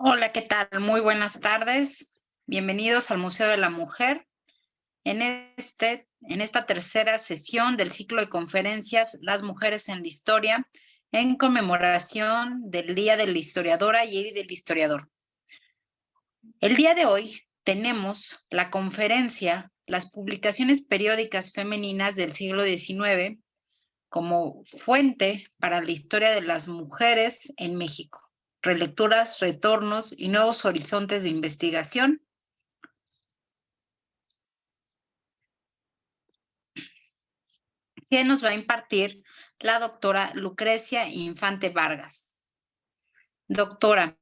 Hola, ¿qué tal? Muy buenas tardes. Bienvenidos al Museo de la Mujer. En esta tercera sesión del ciclo de conferencias Las mujeres en la historia, en conmemoración del Día de la Historiadora y del Historiador. El día de hoy tenemos la conferencia Las publicaciones periódicas femeninas del siglo XIX como fuente para la historia de las mujeres en México. Relecturas, retornos y nuevos horizontes de investigación. Que nos va a impartir la doctora Lucrecia Infante Vargas. Doctora,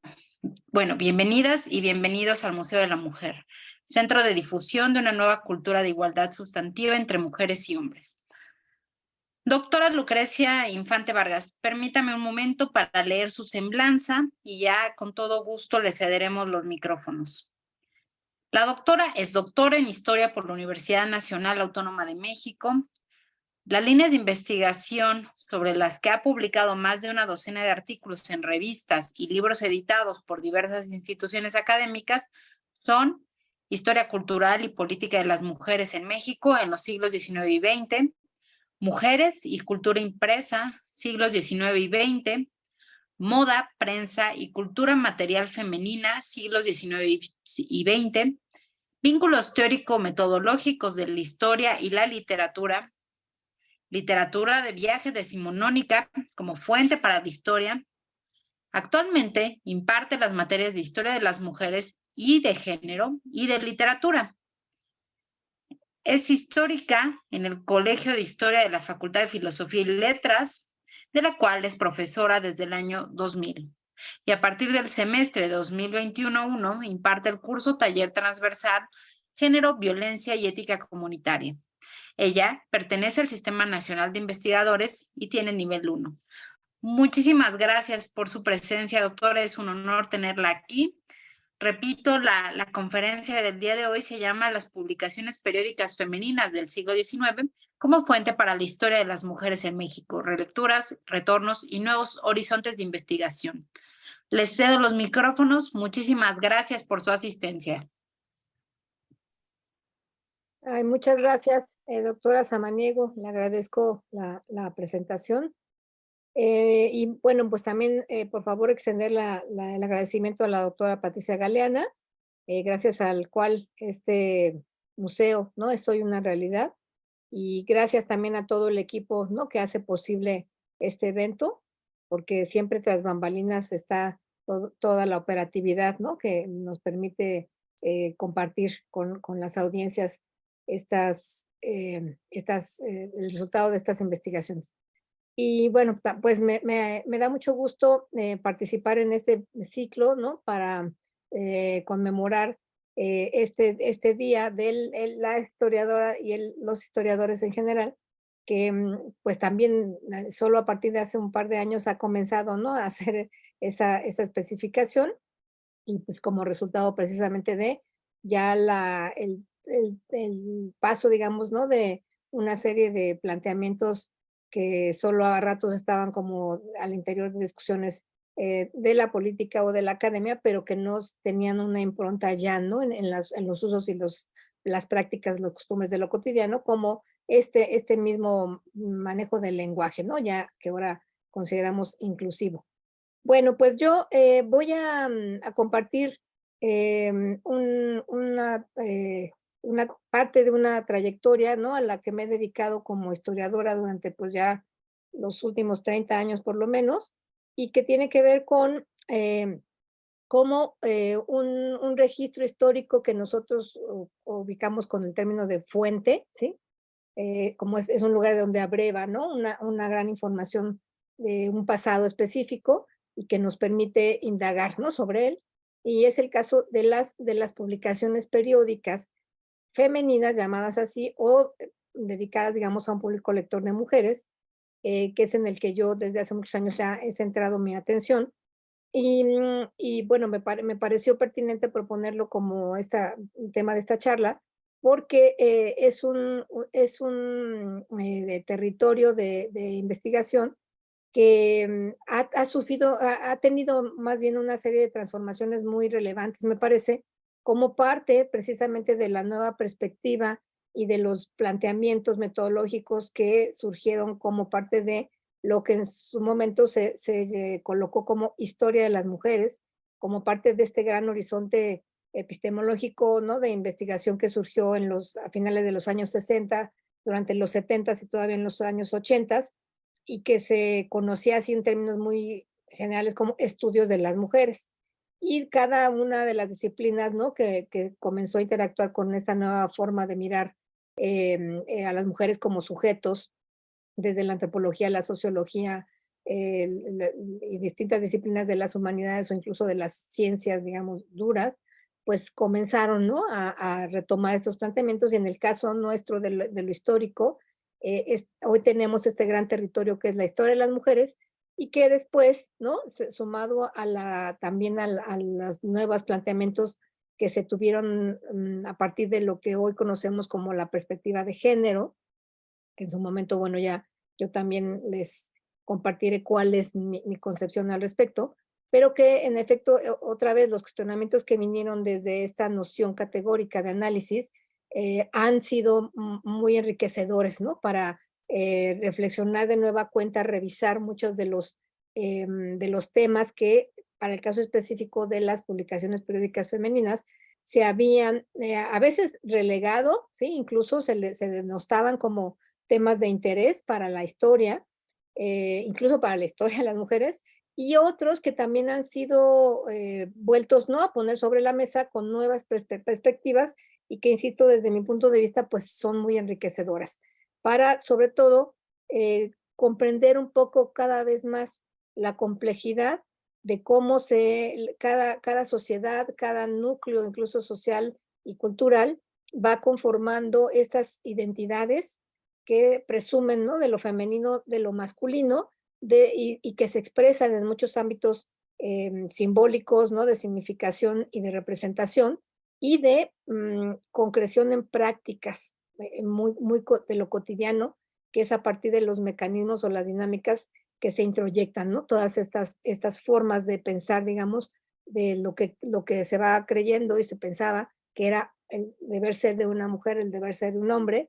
bueno, bienvenidas y bienvenidos al Museo de la Mujer, centro de difusión de una nueva cultura de igualdad sustantiva entre mujeres y hombres. Doctora Lucrecia Infante Vargas, permítame un momento para leer su semblanza y ya con todo gusto le cederemos los micrófonos. La doctora es doctora en Historia por la Universidad Nacional Autónoma de México. Las líneas de investigación sobre las que ha publicado más de una docena de artículos en revistas y libros editados por diversas instituciones académicas son Historia cultural y política de las mujeres en México en los siglos XIX y XX, Mujeres y cultura impresa, siglos XIX y XX, Moda, prensa y cultura material femenina, siglos XIX y XX, Vínculos teórico-metodológicos de la historia y la literatura, Literatura de viaje decimonónica como fuente para la historia. Actualmente imparte las materias de historia de las mujeres y de género y de literatura. Es histórica en el Colegio de Historia de la Facultad de Filosofía y Letras, de la cual es profesora desde el año 2000. Y a partir del semestre de 2021-1 imparte el curso Taller Transversal Género, Violencia y Ética Comunitaria. Ella pertenece al Sistema Nacional de Investigadores y tiene nivel 1. Muchísimas gracias por su presencia, doctora. Es un honor tenerla aquí. Repito, la conferencia del día de hoy se llama Las publicaciones periódicas femeninas del siglo XIX como fuente para la historia de las mujeres en México, relecturas, retornos y nuevos horizontes de investigación. Les cedo los micrófonos. Muchísimas gracias por su asistencia. Ay, muchas gracias, doctora Samaniego. Le agradezco la presentación. Y bueno, pues también, por favor, extender el agradecimiento a la doctora Patricia Galeana, gracias al cual este museo, ¿no? Es hoy una realidad. Y gracias también a todo el equipo, ¿no? Que hace posible este evento, porque siempre tras bambalinas está toda la operatividad, ¿no? Que nos permite compartir con las audiencias el resultado de estas investigaciones. Y bueno, pues me da mucho gusto participar en este ciclo, ¿no? Para conmemorar este día de la historiadora y los historiadores en general, que pues también solo a partir de hace un par de años ha comenzado, ¿no? A hacer esa especificación y pues como resultado precisamente de ya el paso, digamos, ¿no? De una serie de planteamientos que solo a ratos estaban como al interior de discusiones de la política o de la academia, pero que no tenían una impronta ya, ¿no? En los usos y las prácticas, los costumbres de lo cotidiano, como este mismo manejo del lenguaje, ¿no? Ya que ahora consideramos inclusivo. Bueno, pues yo voy a compartir una parte de una trayectoria, ¿no? A la que me he dedicado como historiadora durante pues ya los últimos 30 años por lo menos, y que tiene que ver con cómo un registro histórico que nosotros ubicamos con el término de fuente, ¿sí? Como es un lugar de donde abreva, ¿no? Una gran información de un pasado específico y que nos permite indagar, ¿no? Sobre él. Y es el caso de las publicaciones periódicas femeninas, llamadas así, o dedicadas, digamos, a un público lector de mujeres, que es en el que yo desde hace muchos años ya he centrado mi atención. Y bueno, me pareció pertinente proponerlo como un tema de esta charla, porque es un territorio de investigación que ha sufrido, ha tenido más bien una serie de transformaciones muy relevantes, me parece, como parte precisamente de la nueva perspectiva y de los planteamientos metodológicos que surgieron como parte de lo que en su momento se colocó como historia de las mujeres, como parte de este gran horizonte epistemológico, ¿no? De investigación que surgió a finales de los años 60, durante los 70 y todavía en los años 80, y que se conocía así en términos muy generales como estudios de las mujeres. Y cada una de las disciplinas, ¿no? Que comenzó a interactuar con esta nueva forma de mirar a las mujeres como sujetos, desde la antropología, la sociología y distintas disciplinas de las humanidades o incluso de las ciencias, digamos, duras, pues comenzaron, ¿no? A retomar estos planteamientos y en el caso nuestro de lo histórico, hoy tenemos este gran territorio que es la historia de las mujeres y que después, ¿no? Sumado también a los nuevos planteamientos que se tuvieron a partir de lo que hoy conocemos como la perspectiva de género, que en su momento, bueno, ya yo también les compartiré cuál es mi concepción al respecto, pero que en efecto, otra vez, los cuestionamientos que vinieron desde esta noción categórica de análisis han sido muy enriquecedores, ¿no? Para reflexionar de nueva cuenta, revisar muchos de los temas que, para el caso específico de las publicaciones periódicas femeninas, se habían a veces relegado, ¿sí? Incluso se denostaban como temas de interés para la historia, incluso para la historia de las mujeres, y otros que también han sido vueltos, ¿no? A poner sobre la mesa con nuevas perspectivas y que, insisto, desde mi punto de vista, pues son muy enriquecedoras para, sobre todo, comprender un poco cada vez más la complejidad de cómo cada sociedad, cada núcleo, incluso social y cultural, va conformando estas identidades que presumen, ¿no? De lo femenino, de lo masculino, y que se expresan en muchos ámbitos simbólicos, ¿no? De significación y de representación, y de concreción en prácticas de lo cotidiano, que es a partir de los mecanismos o las dinámicas que se introyectan, ¿no? Todas estas formas de pensar, digamos, de lo que se va creyendo y se pensaba que era el deber ser de una mujer, el deber ser de un hombre,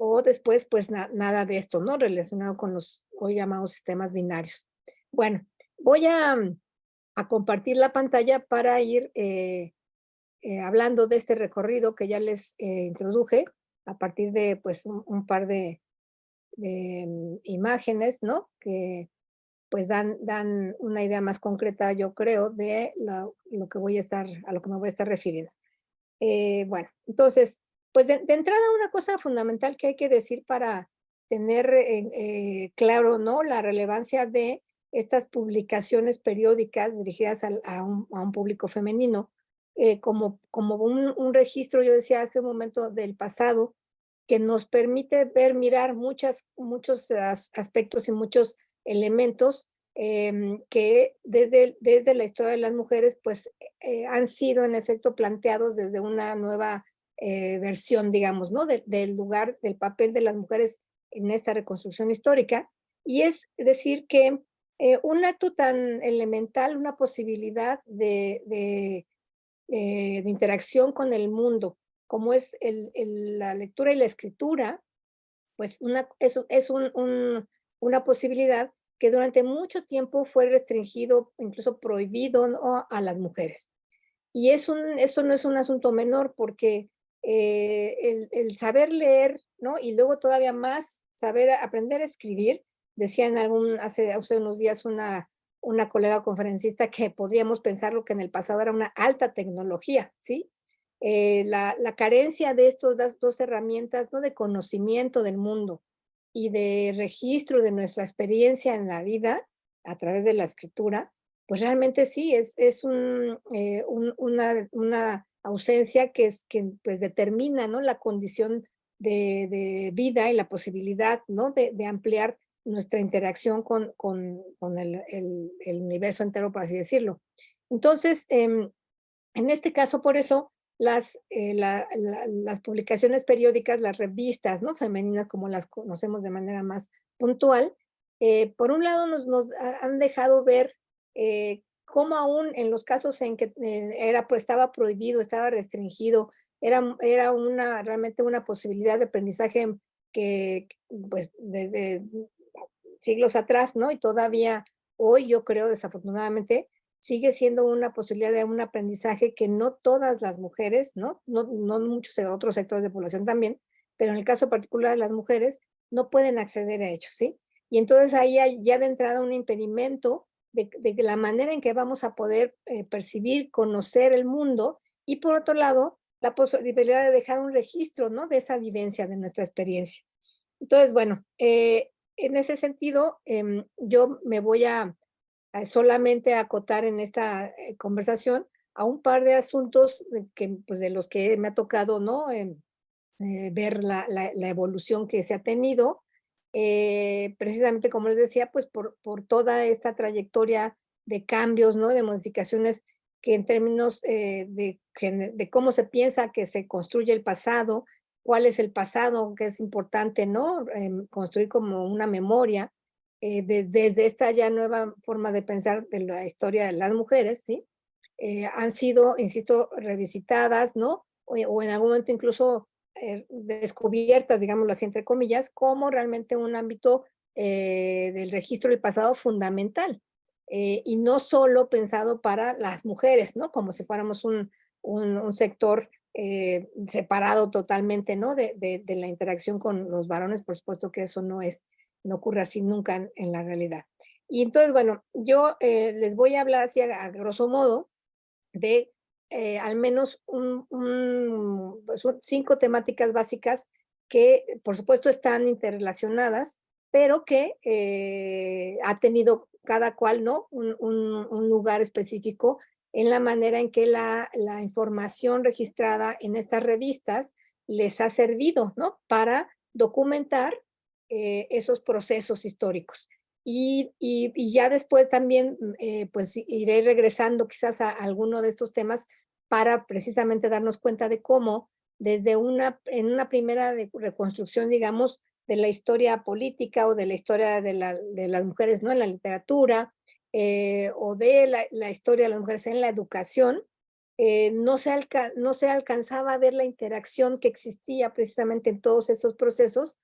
o después, pues nada de esto, ¿no? Relacionado con los hoy llamados sistemas binarios. Bueno, voy a compartir la pantalla para ir hablando de este recorrido que ya les introduje a partir de pues un par de imágenes, ¿no? Que pues dan una idea más concreta, yo creo, de lo que voy a estar, a lo que me voy a estar refiriendo. Bueno, entonces, pues de entrada una cosa fundamental que hay que decir para tener claro, ¿no? La relevancia de estas publicaciones periódicas dirigidas a un público femenino, como un registro, yo decía hace un momento, del pasado, que nos permite mirar muchos aspectos y muchos elementos que desde la historia de las mujeres, pues han sido en efecto planteados desde una nueva versión, digamos, ¿no? Del lugar, del papel de las mujeres en esta reconstrucción histórica. Y es decir que un acto tan elemental, una posibilidad de interacción con el mundo, como es la lectura y la escritura, pues una posibilidad que durante mucho tiempo fue restringido, incluso prohibido, ¿no? A las mujeres. Y eso no es un asunto menor porque el saber leer, ¿no? Y luego todavía más aprender a escribir, decía hace unos días una colega conferencista que podríamos pensar lo que en el pasado era una alta tecnología, ¿sí? La carencia de estas dos herramientas, ¿no? De conocimiento del mundo y de registro de nuestra experiencia en la vida a través de la escritura, pues realmente sí, es una ausencia que pues determina, ¿no? La condición de vida y la posibilidad, ¿no? De ampliar nuestra interacción con el universo entero, por así decirlo. Entonces, en este caso, por eso, las publicaciones periódicas, las revistas, ¿no? Femeninas, como las conocemos de manera más puntual, Por un lado, han dejado ver cómo aún en los casos en que pues, estaba prohibido, estaba restringido, era realmente una posibilidad de aprendizaje que, pues, desde siglos atrás, ¿no? Y todavía hoy, yo creo, desafortunadamente, sigue siendo una posibilidad de un aprendizaje que no todas las mujeres, ¿no? No muchos otros sectores de población también, pero en el caso particular de las mujeres, no pueden acceder a ello, ¿sí? Y entonces ahí hay ya de entrada un impedimento de la manera en que vamos a poder percibir, conocer el mundo, y por otro lado, la posibilidad de dejar un registro, ¿no? De esa vivencia, de nuestra experiencia. Entonces, bueno, en ese sentido, yo me voy a solamente acotar en esta conversación a un par de asuntos pues, de los que me ha tocado, ¿no? Ver la evolución que se ha tenido, precisamente como les decía, pues por toda esta trayectoria de cambios, ¿no? De modificaciones que en términos de cómo se piensa que se construye el pasado, cuál es el pasado, que es importante, ¿no? Construir como una memoria desde esta ya nueva forma de pensar de la historia de las mujeres, ¿sí? Han sido, insisto, revisitadas, ¿no? O en algún momento incluso descubiertas, digámoslo así, entre comillas, como realmente un ámbito del registro del pasado fundamental. Y no solo pensado para las mujeres, ¿no? Como si fuéramos un sector separado totalmente, ¿no? De la interacción con los varones, por supuesto que eso no ocurre así nunca en la realidad. Y entonces, bueno, yo les voy a hablar así a grosso modo de al menos pues, 5 temáticas básicas que, por supuesto, están interrelacionadas, pero que ha tenido cada cual, ¿no? Un lugar específico en la manera en que la información registrada en estas revistas les ha servido, ¿no? Para documentar esos procesos históricos. Y ya después también, pues iré regresando quizás a alguno de estos temas para precisamente darnos cuenta de cómo desde en una primera reconstrucción, digamos, de la historia política o de la historia de las mujeres, ¿no? En la literatura, o de la historia de las mujeres en la educación, no se alcanzaba a ver la interacción que existía precisamente en todos esos procesos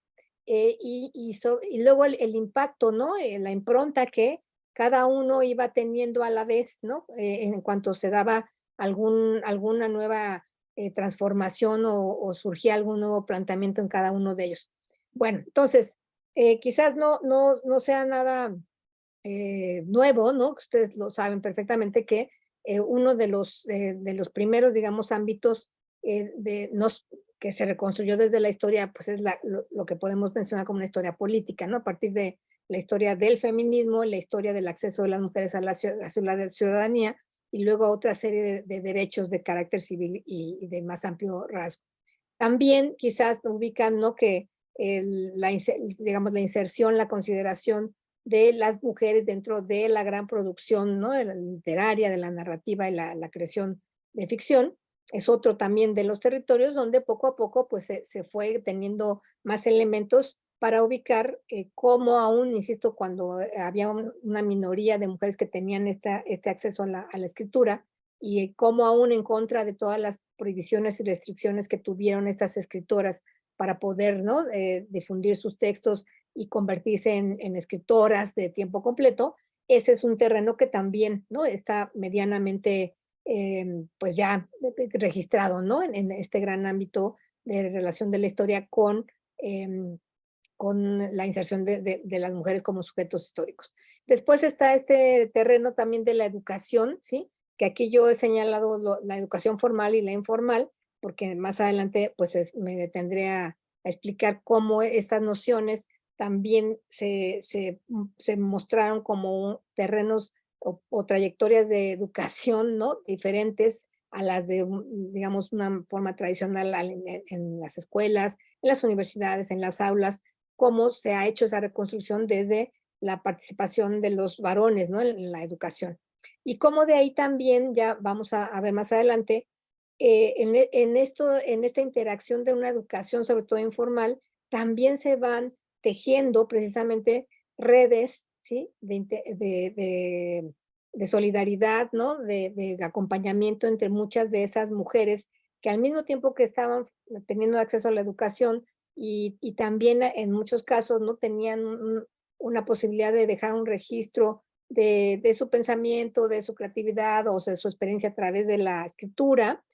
y luego el impacto, ¿no? La impronta que cada uno iba teniendo a la vez, ¿no? En cuanto se daba alguna nueva transformación o surgía algún nuevo planteamiento en cada uno de ellos. Bueno, entonces, quizás no sea nada nuevo, ¿no? Que ustedes lo saben perfectamente que uno de los primeros, digamos, ámbitos que se reconstruyó desde la historia, pues es lo que podemos mencionar como una historia política, ¿no? A partir de la historia del feminismo, la historia del acceso de las mujeres a la ciudadanía y luego a otra serie de derechos de carácter civil y de más amplio rasgo. También quizás ubican, ¿no? Que digamos, la inserción, la consideración de las mujeres dentro de la gran producción, ¿no? De la literaria, de la narrativa y la creación de ficción. Es otro también de los territorios donde poco a poco pues, se fue teniendo más elementos para ubicar cómo aún, insisto, cuando había una minoría de mujeres que tenían este acceso a la escritura, y cómo aún en contra de todas las prohibiciones y restricciones que tuvieron estas escritoras para poder, ¿no? Difundir sus textos y convertirse en escritoras de tiempo completo, ese es un terreno que también, ¿no? Está medianamente, pues ya registrado, ¿no? En este gran ámbito de relación de la historia con la inserción de las mujeres como sujetos históricos. Después está este terreno también de la educación, ¿sí? Que aquí yo he señalado la educación formal y la informal, porque más adelante pues me detendré a explicar cómo estas nociones también se mostraron como terrenos o trayectorias de educación, ¿no? Diferentes a las de, digamos, una forma tradicional en las escuelas, en las universidades, en las aulas, cómo se ha hecho esa reconstrucción desde la participación de los varones, ¿no? En la educación. Y cómo de ahí también, ya vamos a ver más adelante, en esta interacción de una educación, sobre todo informal, también se van tejiendo precisamente redes, ¿sí? De solidaridad, ¿no? De acompañamiento entre muchas de esas mujeres que al mismo tiempo que estaban teniendo acceso a la educación y también en muchos casos no tenían una posibilidad de dejar un registro de su pensamiento, de su creatividad o de su experiencia a través de la escritura,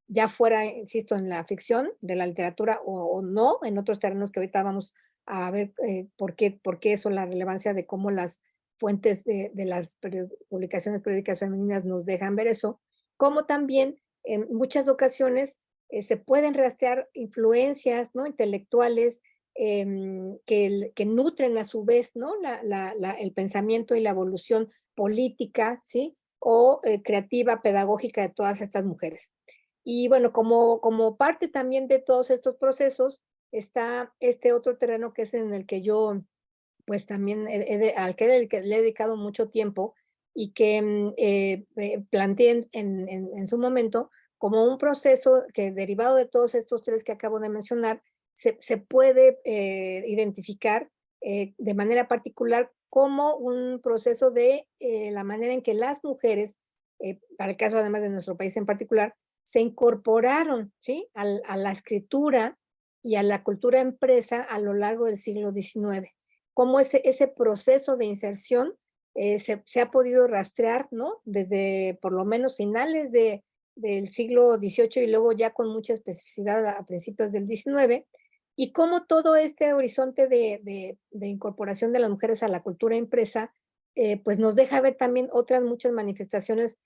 ya fuera, insisto, en la ficción, de la literatura o no, en otros terrenos que ahorita vamos a ver por qué eso, la relevancia de cómo las fuentes de las publicaciones periódicas femeninas nos dejan ver eso, como también en muchas ocasiones se pueden rastrear influencias, ¿no? Intelectuales que nutren a su vez, ¿no? El pensamiento y la evolución política, ¿sí? O creativa, pedagógica de todas estas mujeres. Y bueno, como parte también de todos estos procesos, está este otro terreno que es en el que yo, pues también al que le he dedicado mucho tiempo y que planteé en su momento como un proceso que derivado de todos estos tres que acabo de mencionar, se puede identificar de manera particular como un proceso de la manera en que las mujeres, para el caso además de nuestro país en particular, se incorporaron, ¿sí? A la escritura y a la cultura empresa a lo largo del siglo XIX. Cómo ese proceso de inserción se ha podido rastrear, ¿no? Desde por lo menos finales del siglo XVIII y luego ya con mucha especificidad a principios del XIX, y cómo todo este horizonte de incorporación de las mujeres a la cultura impresa, pues nos deja ver también otras muchas manifestaciones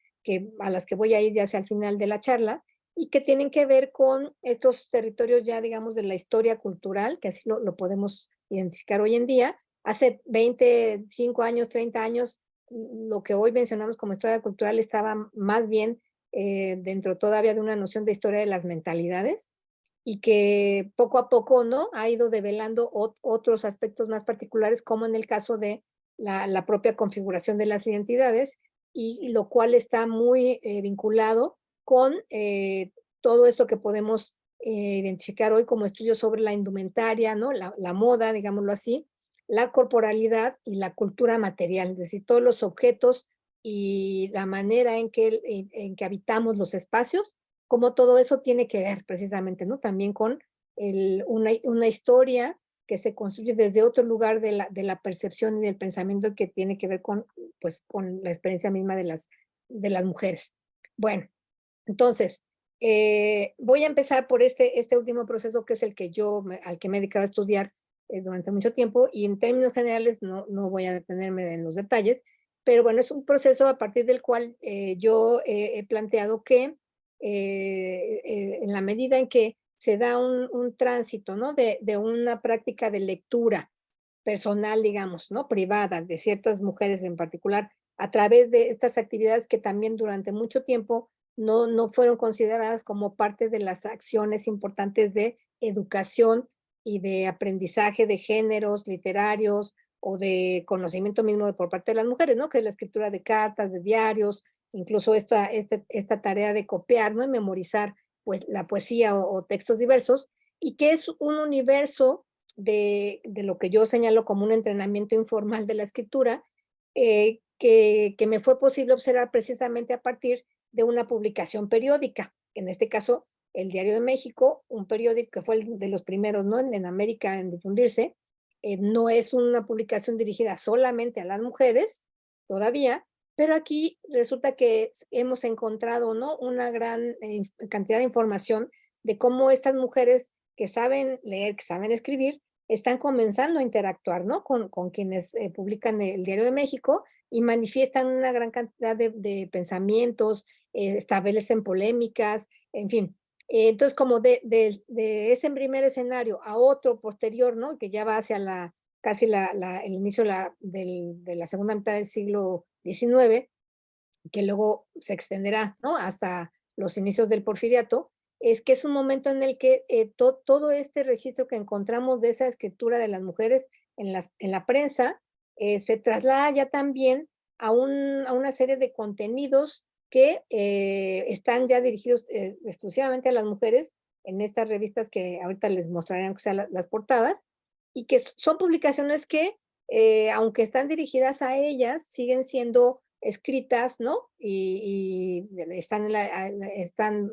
a las que voy a ir ya hacia el final de la charla, y que tienen que ver con estos territorios ya, digamos, de la historia cultural, que así lo podemos identificar hoy en día. Hace 25 años, 30 años, lo que hoy mencionamos como historia cultural estaba más bien dentro todavía de una noción de historia de las mentalidades y que poco a poco, ¿no? Ha ido develando otros aspectos más particulares, como en el caso de la propia configuración de las identidades, y lo cual está muy vinculado con todo esto que podemos identificar hoy como estudios sobre la indumentaria, ¿no? La moda, digámoslo así, la corporalidad y la cultura material, es decir, todos los objetos y la manera en que habitamos los espacios, como todo eso tiene que ver precisamente, ¿no? También con una historia que se construye desde otro lugar de la percepción y del pensamiento que tiene que ver con, pues, con la experiencia misma de las mujeres. Bueno, entonces, voy a empezar por este último proceso que es el que al que me he dedicado a estudiar durante mucho tiempo y en términos generales no voy a detenerme en los detalles, pero bueno, es un proceso a partir del cual yo he planteado que en la medida en que se da un tránsito, ¿no? De una práctica de lectura personal, digamos, ¿no? Privada de ciertas mujeres en particular, a través de estas actividades que también durante mucho tiempo no fueron consideradas como parte de las acciones importantes de educación y de aprendizaje de géneros literarios o de conocimiento mismo por parte de las mujeres, ¿no? Que es la escritura de cartas, de diarios, incluso esta tarea de copiar, ¿no? Y memorizar pues la poesía o textos diversos, y que es un universo de lo que yo señalo como un entrenamiento informal de la escritura, que me fue posible observar precisamente a partir de una publicación periódica, en este caso el Diario de México, un periódico que fue de los primeros, ¿no? En América en difundirse. No es una publicación dirigida solamente a las mujeres todavía, pero aquí resulta que hemos encontrado, ¿no? Una gran cantidad de información de cómo estas mujeres que saben leer, que saben escribir, están comenzando a interactuar, ¿no? Con quienes publican el Diario de México y manifiestan una gran cantidad de pensamientos, establecen polémicas, en fin. Entonces, como de ese primer escenario a otro posterior, ¿no? Que ya va hacia casi el inicio de la segunda mitad del siglo XIX, que luego se extenderá, ¿no? Hasta los inicios del Porfiriato, es que es un momento en el que todo este registro que encontramos de esa escritura de las mujeres en la prensa se traslada ya también a una serie de contenidos que están ya dirigidos exclusivamente a las mujeres en estas revistas que ahorita les mostraré, aunque sean las portadas, y que son publicaciones que aunque están dirigidas a ellas, siguen siendo escritas, ¿no? Y están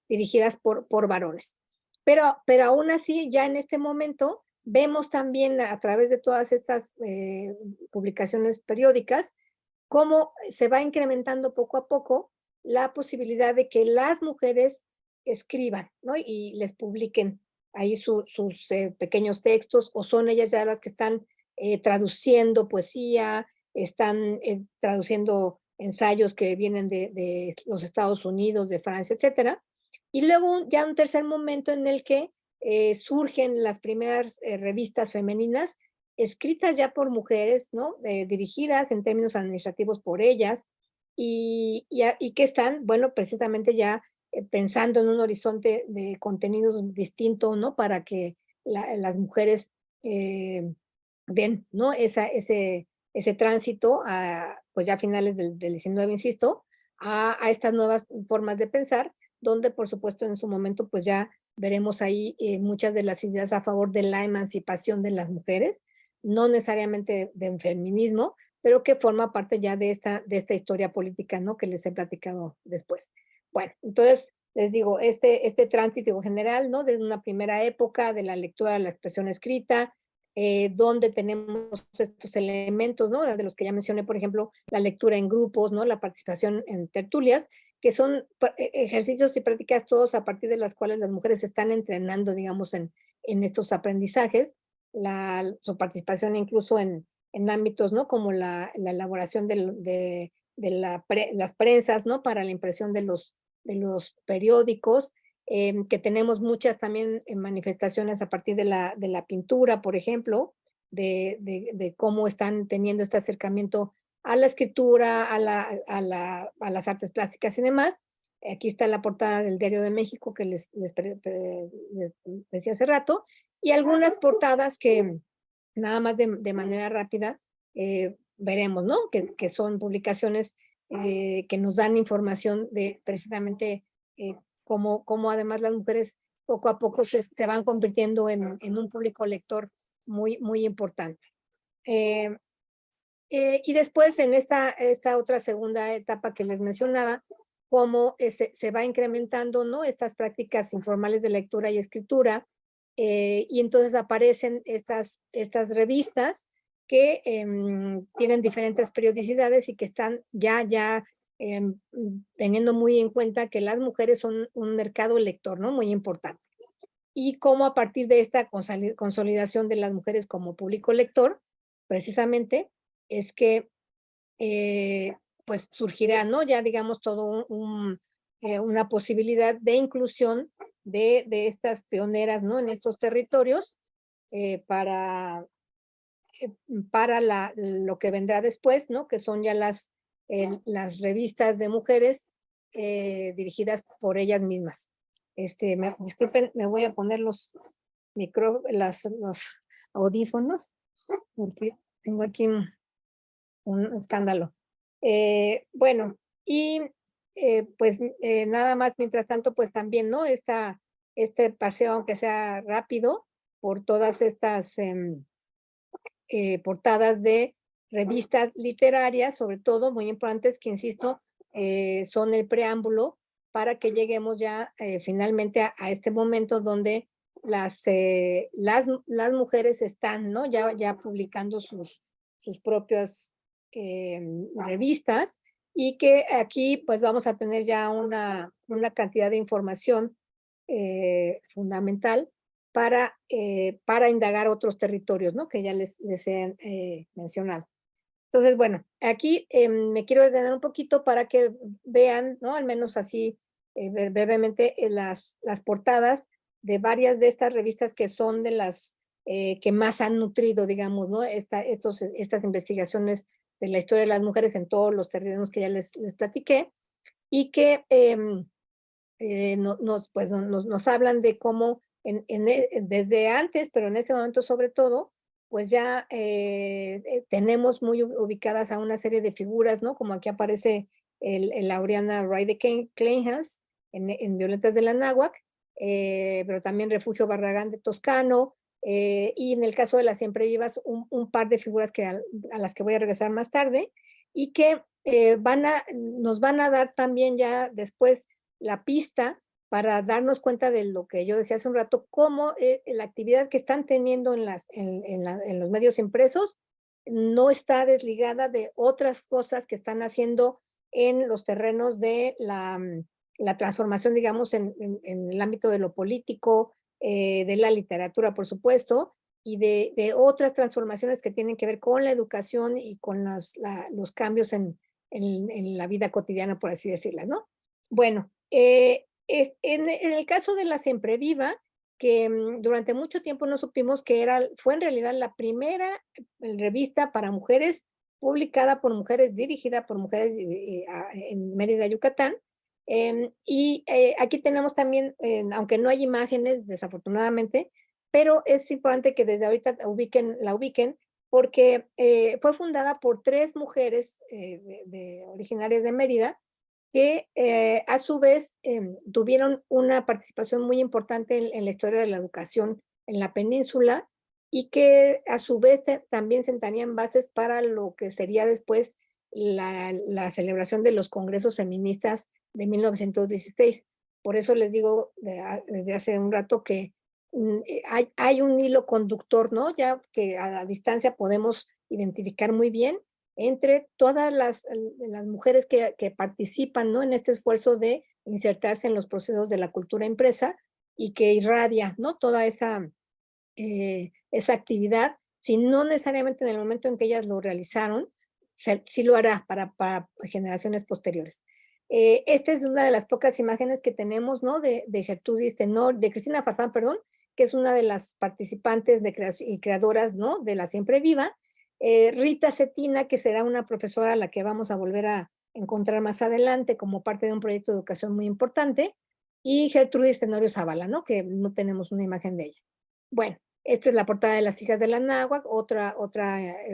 dirigidas por varones. Pero aún así, ya en este momento, vemos también a través de todas estas publicaciones periódicas cómo se va incrementando poco a poco la posibilidad de que las mujeres escriban, ¿no? Y les publiquen ahí sus pequeños textos, o son ellas ya las que están traduciendo poesía, están traduciendo ensayos que vienen de los Estados Unidos, de Francia, etcétera. Y luego ya un tercer momento en el que surgen las primeras revistas femeninas escritas ya por mujeres, ¿no? Dirigidas en términos administrativos por ellas y que están, bueno, precisamente ya pensando en un horizonte de contenidos distinto, ¿no? Para que las mujeres den, ¿no? Ese tránsito pues ya a finales del 19, insisto, a estas nuevas formas de pensar, donde por supuesto en su momento pues ya veremos ahí muchas de las ideas a favor de la emancipación de las mujeres, no necesariamente de feminismo, pero que forma parte ya de esta historia política, ¿no? Que les he platicado después. Bueno, entonces les digo, este tránsito general, ¿no? De una primera época de la lectura a la expresión escrita, donde tenemos estos elementos, ¿no? De los que ya mencioné, por ejemplo, la lectura en grupos, ¿no? La participación en tertulias, que son ejercicios y prácticas todos a partir de las cuales las mujeres se están entrenando, digamos, en estos aprendizajes, su participación incluso en ámbitos, ¿no? Como la elaboración las prensas, ¿no? Para la impresión de los periódicos, que tenemos muchas también manifestaciones a partir de la pintura, por ejemplo, de cómo están teniendo este acercamiento a la escritura, a las artes plásticas y demás. Aquí está la portada del Diario de México que les decía hace rato, y algunas portadas que nada más de manera rápida veremos, ¿no? Que son publicaciones que nos dan información de precisamente cómo además las mujeres poco a poco se van convirtiendo en un público lector muy importante. Y después en esta otra segunda etapa que les mencionaba, cómo se va incrementando, ¿no? Estas prácticas informales de lectura y escritura, y entonces aparecen estas revistas que tienen diferentes periodicidades y que están ya teniendo muy en cuenta que las mujeres son un mercado lector, ¿no? Muy importante. Y cómo a partir de esta consolidación de las mujeres como público lector, precisamente, es que pues surgirá, ¿no? Ya digamos todo una posibilidad de inclusión de estas pioneras, ¿no? En estos territorios para, para lo que vendrá después, ¿no? Que son ya las revistas de mujeres dirigidas por ellas mismas. Disculpen, me voy a poner los audífonos, porque tengo aquí un escándalo. Bueno, y pues nada más, mientras tanto, pues también, ¿no? Este paseo, aunque sea rápido, por todas estas portadas de revistas literarias, sobre todo muy importantes, que insisto, son el preámbulo para que lleguemos ya finalmente a este momento donde las mujeres están, ¿no? Ya publicando sus propias revistas, y que aquí pues vamos a tener ya una cantidad de información fundamental para indagar otros territorios, ¿no? Que ya les he mencionado. Entonces, bueno, aquí me quiero detener un poquito para que vean, ¿no? Al menos así brevemente las portadas de varias de estas revistas que son de las que más han nutrido, digamos, ¿no? Estas investigaciones de la historia de las mujeres en todos los terrenos que ya les platiqué, y que nos hablan de cómo desde antes, pero en este momento sobre todo, pues ya tenemos muy ubicadas a una serie de figuras, ¿no? Como aquí aparece el Laureana Raide en Violetas de la Náhuac, pero también Refugio Barragán de Toscano, y en el caso de las siempre vivas, un par de figuras a las que voy a regresar más tarde, y que nos van a dar también ya después la pista para darnos cuenta de lo que yo decía hace un rato, cómo la actividad que están teniendo en los medios impresos no está desligada de otras cosas que están haciendo en los terrenos de la transformación, digamos, en el ámbito de lo político, de la literatura, por supuesto, y de otras transformaciones que tienen que ver con la educación y con los cambios en la vida cotidiana, por así decirla, ¿no? Bueno, en el caso de la Siempre Viva, que durante mucho tiempo no supimos que fue en realidad la primera revista para mujeres, publicada por mujeres, dirigida por mujeres en Mérida, Yucatán. Aquí tenemos también, aunque no hay imágenes, desafortunadamente, pero es importante que desde ahorita la ubiquen, porque fue fundada por 3 mujeres originarias de Mérida, que a su vez tuvieron una participación muy importante en la historia de la educación en la península, y que a su vez también sentarían bases para lo que sería después la celebración de los congresos feministas de 1916. Por eso les digo desde hace un rato que hay un hilo conductor, ¿no? Ya que a la distancia podemos identificar muy bien entre todas las mujeres que participan, ¿no? En este esfuerzo de insertarse en los procesos de la cultura impresa, y que irradia, ¿no? Toda esa actividad, si no necesariamente en el momento en que ellas lo realizaron, sí lo hará para generaciones posteriores. Esta es una de las pocas imágenes que tenemos, ¿no? De Gertrudis Tenor, de Cristina Farfán, perdón, que es una de las participantes y creadoras, ¿no? De la Siempre Viva. Rita Cetina, que será una profesora a la que vamos a volver a encontrar más adelante como parte de un proyecto de educación muy importante, y Gertrudis Tenorio Zavala, ¿no? Que no tenemos una imagen de ella. Bueno, esta es la portada de Las Hijas de la Náhuac, otra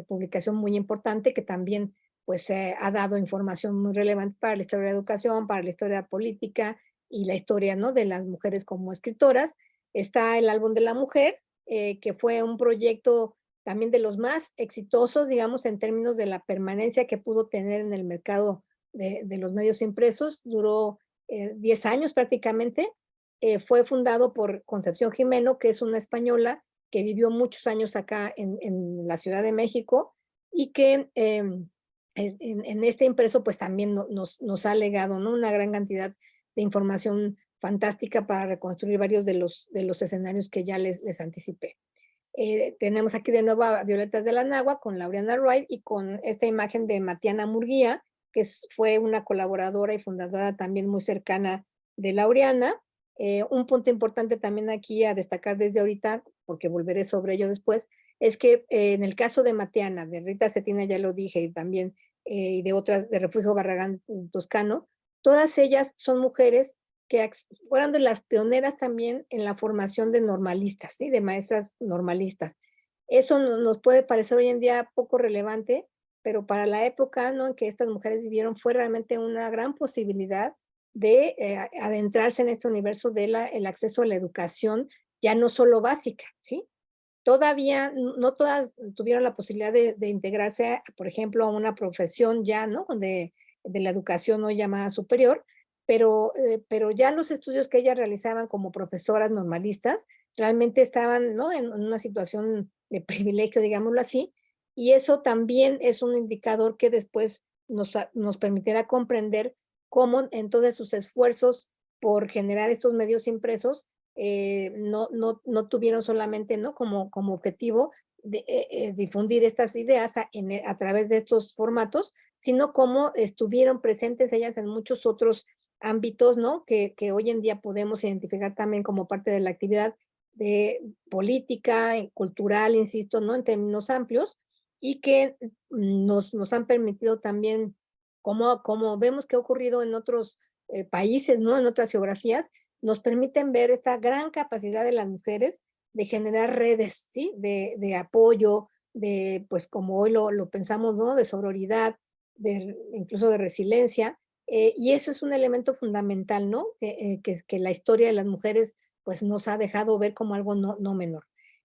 publicación muy importante que también pues ha dado información muy relevante para la historia de la educación, para la historia política y la historia, ¿no? De las mujeres como escritoras. Está el Álbum de la Mujer, que fue un proyecto también de los más exitosos, digamos, en términos de la permanencia que pudo tener en el mercado de los medios impresos. Duró 10 años prácticamente. Fue fundado por Concepción Jimeno, que es una española que vivió muchos años acá en la Ciudad de México, y que en este impreso pues también nos ha legado, ¿no? Una gran cantidad de información fantástica para reconstruir varios de los escenarios que ya les anticipé. Tenemos aquí de nuevo a Violetas de la Nagua con Laureana Wright y con esta imagen de Matiana Murguía, que fue una colaboradora y fundadora también muy cercana de Laureana. Un punto importante también aquí a destacar desde ahorita, porque volveré sobre ello después, es que en el caso de Matiana, de Rita Cetina ya lo dije, y también y de otras, de Refugio Barragán Toscano, todas ellas son mujeres que fueron de las pioneras también en la formación de normalistas, ¿sí? De maestras normalistas. Eso nos puede parecer hoy en día poco relevante, pero para la época, ¿no? En que estas mujeres vivieron fue realmente una gran posibilidad de adentrarse en este universo del acceso a la educación, ya no solo básica, ¿sí? Todavía no todas tuvieron la posibilidad de integrarse, por ejemplo, a una profesión ya, ¿no? De la educación no llamada superior, pero ya los estudios que ellas realizaban como profesoras normalistas realmente estaban, ¿no? En una situación de privilegio, digámoslo así, y eso también es un indicador que después nos permitirá comprender cómo en todos sus esfuerzos por generar estos medios impresos, no tuvieron solamente, ¿no? Como objetivo difundir estas ideas a través de estos formatos, sino como estuvieron presentes ellas en muchos otros ámbitos, ¿no? Que hoy en día podemos identificar también como parte de la actividad de política, cultural, insisto, ¿no? En términos amplios, y que nos han permitido también, como vemos que ha ocurrido en otros países, ¿no? En otras geografías, nos permiten ver esta gran capacidad de las mujeres de generar redes, ¿sí? De apoyo, pues como hoy lo pensamos, ¿no? De sororidad, incluso de resiliencia, y eso es un elemento fundamental, ¿no? Que la historia de las mujeres pues nos ha dejado ver como algo no menor.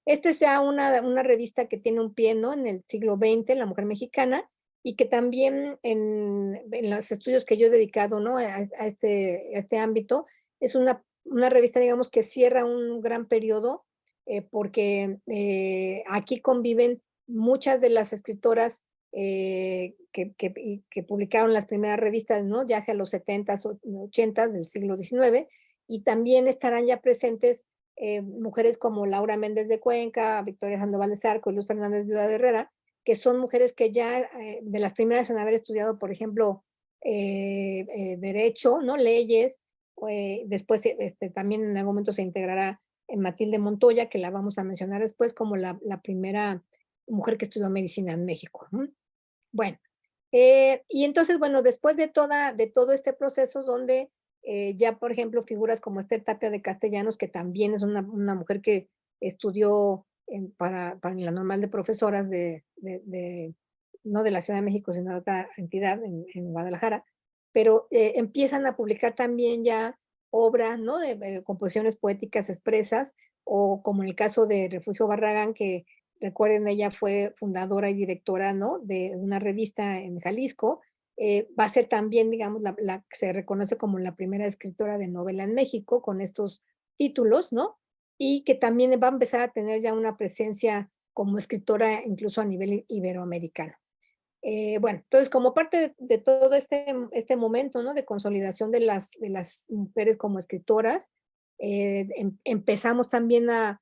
Esta es ya una revista que tiene un pie, ¿no? En el siglo XX, La Mujer Mexicana, y que también en los estudios que yo he dedicado, ¿no? A este ámbito, es una revista, digamos, que cierra un gran periodo, porque aquí conviven muchas de las escritoras que publicaron las primeras revistas, ¿no? Ya hacia los 70s, 80s del siglo XIX, y también estarán ya presentes mujeres como Laura Méndez de Cuenca, Victoria Sandoval de Zarco y Luz Fernández Viuda de Herrera, que son mujeres que ya de las primeras en haber estudiado, por ejemplo, derecho, ¿no? Leyes, después también en algún momento se integrará en Matilde Montoya, que la vamos a mencionar después como la primera mujer que estudió medicina en México. ¿No? Bueno, y entonces, bueno, después de todo este proceso donde ya, por ejemplo, figuras como Esther Tapia de Castellanos, que también es una mujer que estudió para la normal de profesoras no de la Ciudad de México, sino de otra entidad en Guadalajara, pero empiezan a publicar también ya obras, ¿no? De composiciones poéticas expresas, o como en el caso de Refugio Barragán, que recuerden, ella fue fundadora y directora, ¿no? De una revista en Jalisco. Va a ser también, digamos, la que se reconoce como la primera escritora de novela en México con estos títulos, ¿no? Y que también va a empezar a tener ya una presencia como escritora incluso a nivel iberoamericano. Bueno, entonces como parte de todo este momento, ¿no? De consolidación de las mujeres como escritoras, empezamos también a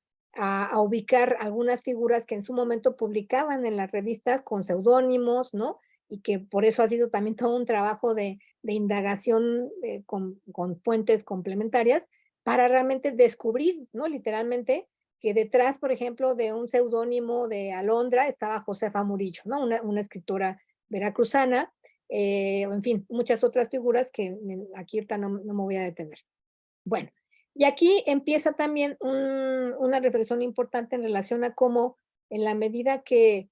ubicar algunas figuras que en su momento publicaban en las revistas con seudónimos, ¿no? Y que por eso ha sido también todo un trabajo de indagación con fuentes complementarias para realmente descubrir, ¿no? Literalmente, que detrás, por ejemplo, de un seudónimo de Alondra estaba Josefa Murillo, ¿no? Una escritora veracruzana, o en fin, muchas otras figuras que aquí ahorita no me voy a detener. Bueno, y aquí empieza también una reflexión importante en relación a cómo, en la medida que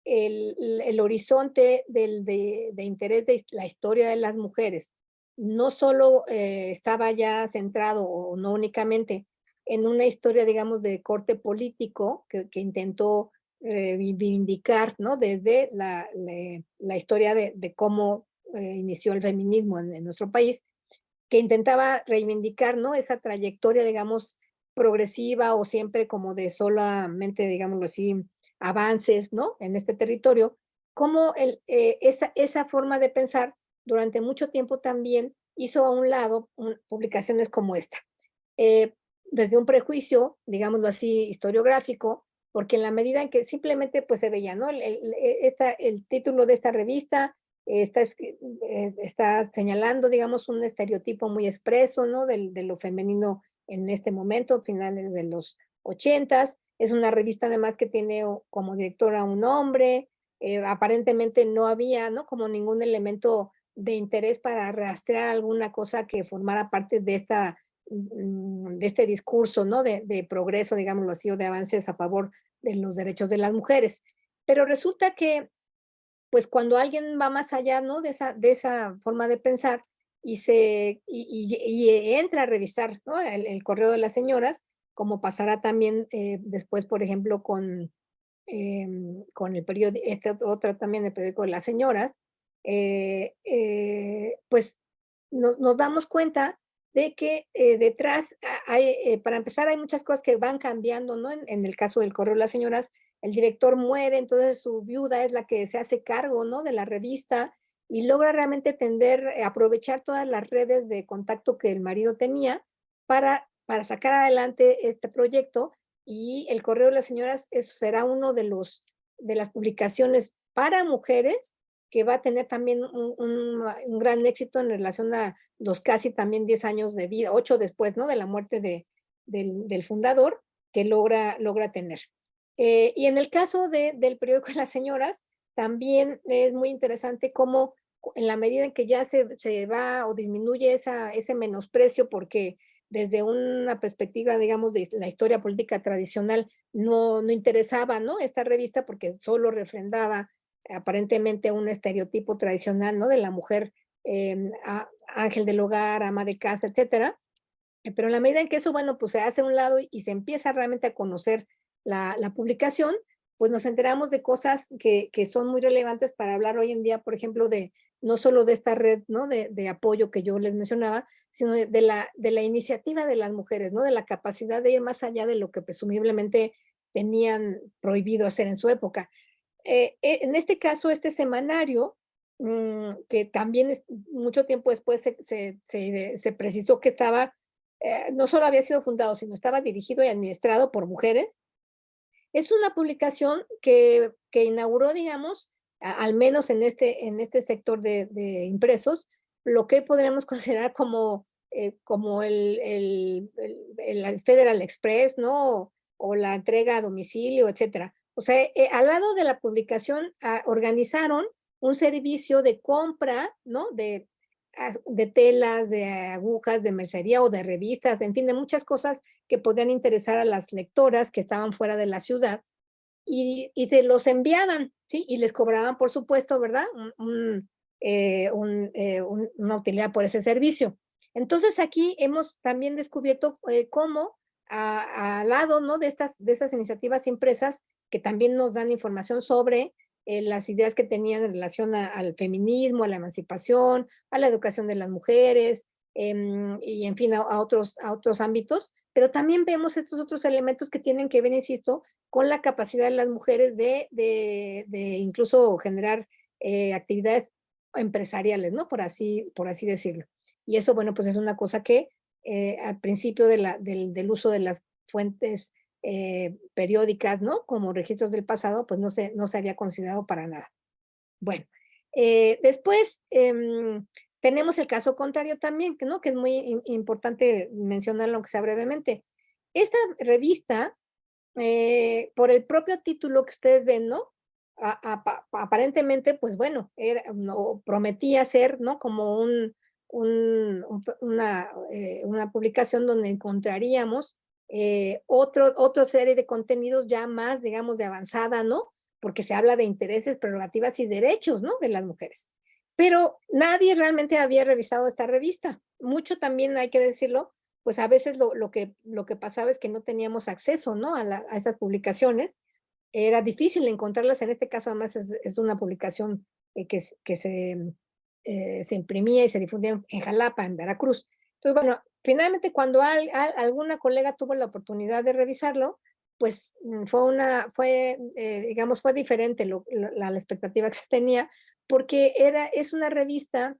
el horizonte de interés de la historia de las mujeres no solo estaba ya centrado, o no únicamente, en una historia, digamos, de corte político que intentó reivindicar, ¿no? Desde la historia de cómo inició el feminismo en nuestro país, que intentaba reivindicar, ¿no? Esa trayectoria, digamos, progresiva o siempre como de solamente, digámoslo así, avances, ¿no? En este territorio, como esa forma de pensar durante mucho tiempo también hizo a un lado publicaciones como esta. Eh, Desde un prejuicio, digámoslo así, historiográfico, porque en la medida en que simplemente pues se veía, ¿no? El título de esta revista está señalando, digamos, un estereotipo muy expreso, ¿no? De lo femenino en este momento, finales de los 80s. Es una revista además que tiene como directora un hombre. Aparentemente no había, ¿no? Como ningún elemento de interés para rastrear alguna cosa que formara parte de este discurso, ¿no? De progreso, digámoslo así, o de avances a favor de los derechos de las mujeres. Pero resulta que pues cuando alguien va más allá, ¿no? De esa forma de pensar y entra a revisar, ¿no? El correo de las señoras, como pasará también después, por ejemplo, con el periódico, este otro también, el periódico de las señoras, pues nos damos cuenta de que detrás hay, para empezar, hay muchas cosas que van cambiando, ¿no? En el caso del correo de las señoras, el director muere, entonces su viuda es la que se hace cargo, ¿no? De la revista y logra realmente aprovechar todas las redes de contacto que el marido tenía para sacar adelante este proyecto, y el correo de las señoras será uno de las publicaciones para mujeres que va a tener también un gran éxito en relación a los casi también 10 años de vida, 8 después, ¿no? De la muerte del fundador, que logra tener. Y en el caso del periódico de las señoras, también es muy interesante cómo en la medida en que ya se va o disminuye ese menosprecio, porque desde una perspectiva, digamos, de la historia política tradicional, no interesaba, ¿no? Esta revista porque solo refrendaba aparentemente un estereotipo tradicional, ¿no? De la mujer ángel del hogar, ama de casa, etcétera. Pero en la medida en que eso, bueno, pues se hace a un lado y se empieza realmente a conocer la publicación, pues nos enteramos de cosas que son muy relevantes para hablar hoy en día, por ejemplo, de no solo de esta red, ¿no? De apoyo que yo les mencionaba, sino de la iniciativa de las mujeres, ¿no? De la capacidad de ir más allá de lo que presumiblemente tenían prohibido hacer en su época. En este caso, este semanario, que también mucho tiempo después se precisó que estaba, no solo había sido fundado, sino estaba dirigido y administrado por mujeres. Es una publicación que inauguró, digamos, al menos en este sector de impresos, lo que podríamos considerar como, como el Federal Express, ¿no? O la entrega a domicilio, etcétera. O sea, al lado de la publicación organizaron un servicio de compra, ¿no? De telas, de agujas, de mercería o de revistas, en fin, de muchas cosas que podían interesar a las lectoras que estaban fuera de la ciudad y se los enviaban, ¿sí? Y les cobraban, por supuesto, ¿verdad? Una utilidad por ese servicio. Entonces aquí hemos también descubierto cómo al lado, ¿no? De estas iniciativas impresas que también nos dan información sobre las ideas que tenían en relación al feminismo, a la emancipación, a la educación de las mujeres, y en fin, a otros ámbitos, pero también vemos estos otros elementos que tienen que ver, insisto, con la capacidad de las mujeres de incluso generar actividades empresariales, ¿no? Por así decirlo. Y eso, bueno, pues es una cosa que al principio del uso de las fuentes periódicas, ¿no? Como registros del pasado, pues no se había considerado para nada. Bueno, después tenemos el caso contrario también, ¿no? Que es muy importante mencionarlo, aunque sea brevemente. Esta revista, por el propio título que ustedes ven, ¿no? Aparentemente, pues bueno, no, prometía ser, ¿no? Como una publicación donde encontraríamos otra serie de contenidos ya más, digamos, de avanzada, ¿no? Porque se habla de intereses, prerrogativas y derechos, ¿no? De las mujeres. Pero nadie realmente había revisado esta revista. Mucho también hay que decirlo, pues a veces lo que pasaba es que no teníamos acceso, ¿no? A esas publicaciones. Era difícil encontrarlas. En este caso, además, es una publicación que se imprimía y se difundía en Jalapa, en Veracruz. Entonces, bueno, finalmente cuando alguna colega tuvo la oportunidad de revisarlo, pues digamos, fue diferente la expectativa que se tenía, porque es una revista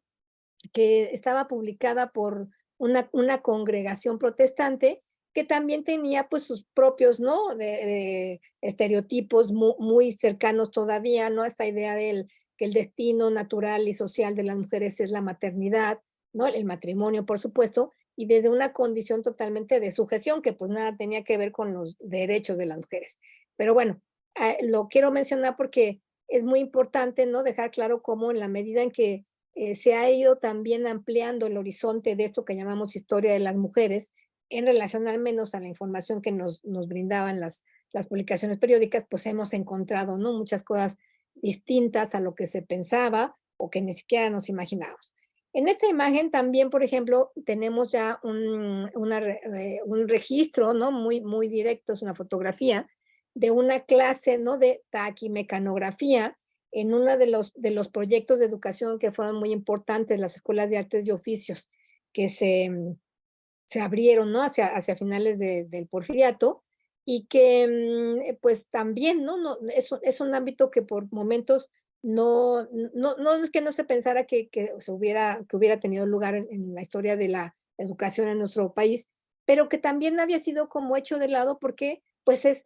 que estaba publicada por una congregación protestante que también tenía pues sus propios, ¿no? De estereotipos muy cercanos todavía, ¿no? Esta idea que el destino natural y social de las mujeres es la maternidad, ¿no? El matrimonio, por supuesto, y desde una condición totalmente de sujeción que pues nada tenía que ver con los derechos de las mujeres. Pero bueno, lo quiero mencionar porque es muy importante, ¿no? Dejar claro cómo en la medida en que se ha ido también ampliando el horizonte de esto que llamamos historia de las mujeres en relación al menos a la información que nos brindaban las publicaciones periódicas, pues hemos encontrado, ¿no? Muchas cosas distintas a lo que se pensaba o que ni siquiera nos imaginábamos. En esta imagen también, por ejemplo, tenemos ya un registro, ¿no? Muy directo, es una fotografía de una clase, ¿no? De taquimecanografía en uno de los proyectos de educación que fueron muy importantes, las escuelas de artes y oficios, que se abrieron, ¿no? Hacia finales del porfiriato, y que pues también, ¿no? Es un ámbito que por momentos no es que no se pensara que hubiera tenido lugar en la historia de la educación en nuestro país, pero que también había sido como hecho de lado porque pues es